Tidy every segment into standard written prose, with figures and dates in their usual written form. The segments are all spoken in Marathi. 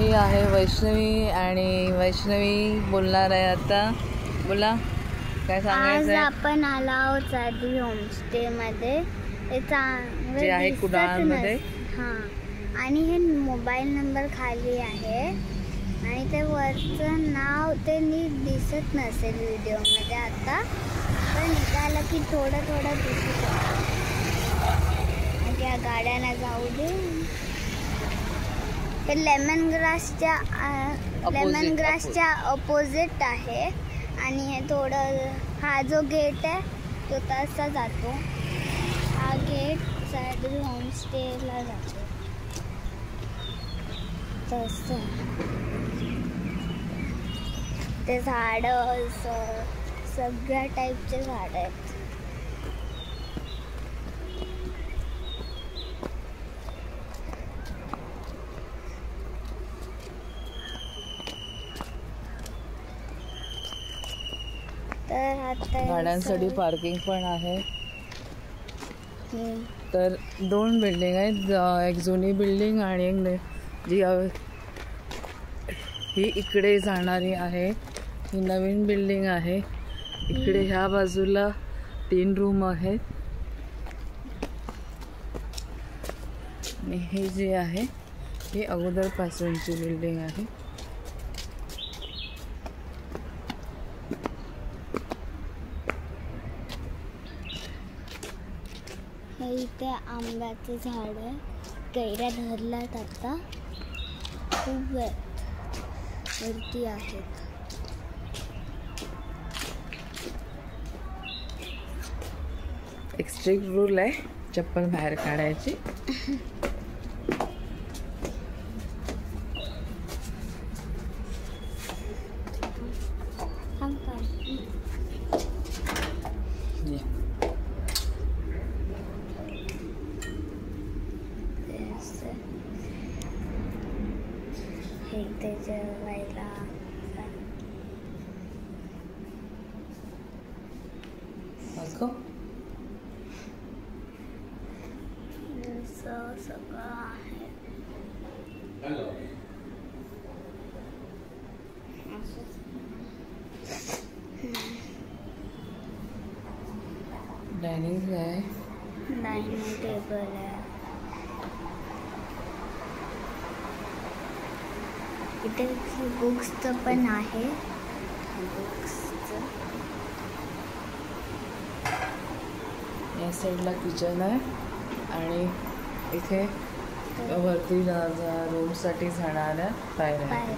ही आहे वैष्णवी आणि वैष्णवी बोलणार आहे आता. बोला काय सांगायचं. आज आपण आलो आहोत साधी होमस्टे मध्ये. जे आहे कुडाळमध्ये. हां, आणि हे मोबाईल नंबर खाली आहे आणि ते वरचं नाव ते नीट दिसत नसेल व्हिडिओमध्ये आता, पण निघालं की थोडं थोडं दिसू शकतं. या गाड्यांना जाऊ दे. हे लेमन ग्रासच्या अपोजिट आहे आणि हे थोडं, हा जो गेट आहे तो तसा जातो. हा गेट सह्याद्री होमस्टेला जातो तसं. ते झाडं सगळ्या टाईपचे झाडं आहेत. तर आता गाड्यांसाठी पार्किंग पण आहे. तर 2 बिल्डिंग आहेत, एक जुनी बिल्डिंग आणि एक जी ही इकडे जाणारी आहे. ही नवीन बिल्डिंग आहे. इकडे ह्या बाजूला 3 रूम आहेत आणि हे जे आहे ही अगोदरपासूनची बिल्डिंग आहे. हे इथे आंब्याचं झाड आहे. कैऱ्या धरल्यात आता, खूप वरती आहेत. एक स्ट्रिक्ट रूल आहे चप्पल बाहेर काढायची. हे जेवायला सगळं आहे. डायनिंग आहे, डायनिंग टेबल आहे. इथे बुक्सचं पण आहे. या साईडला किचन आहे आणि इथे वरती रूमसाठी जाणाऱ्या पायऱ्या आहेत.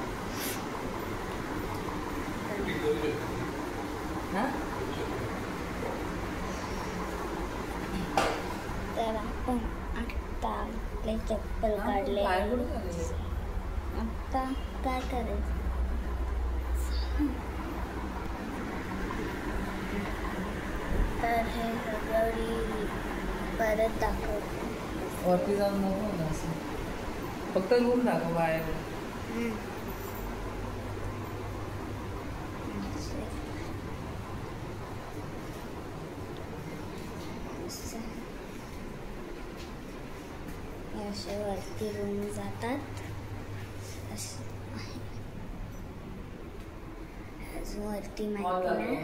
तर आपण आता आपले चप्पल काढले. आता काय करायचं. तर हे सगळं परत दाखवतो. वरती जाऊन नको ना असं, फक्त रूम दाखव बाहेर. असे वरती रूम जातात. अजून वरती माहिती नाही.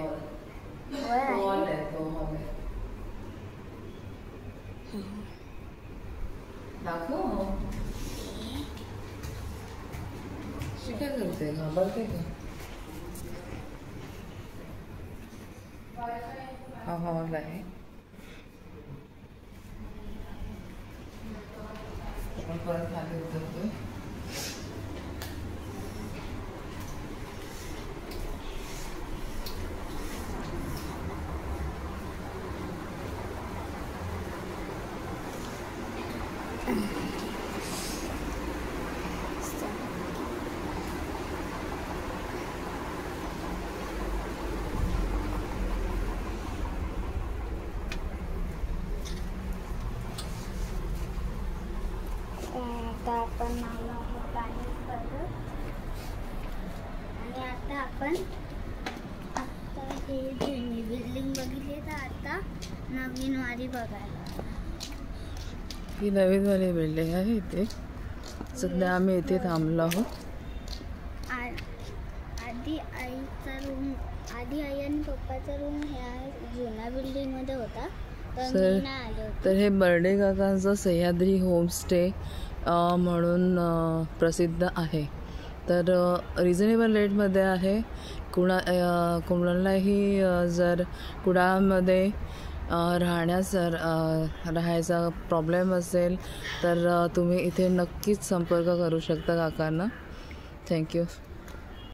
शिकाय करते घाबरते का. हा हॉल आहे. आपण परत खाली उतरतोय. आता आपण पाणी करतो आणि आता आपण हे जुनी बिल्डिंग बघितली तर आता नवीन वाली बघायला. ही नवीन वाली बिल्डिंग आहे इथे. सध्या आम्ही इथे थांबलो आहोत. आधी आई आणि पप्पाचा रूम ह्या जुन्या बिल्डिंगमध्ये होता, तर मी नाही आले होते. तर हे बर्डे काकांचं सह्याद्री होमस्टे म्हणून प्रसिद्ध आहे. तर रिजनेबल रेटमध्ये आहे. कोणालाही जर कुडाळमध्ये राहायचा प्रॉब्लेम असेल तर तुम्ही इथे नक्कीच संपर्क करू शकता काकांना. थँक्यू.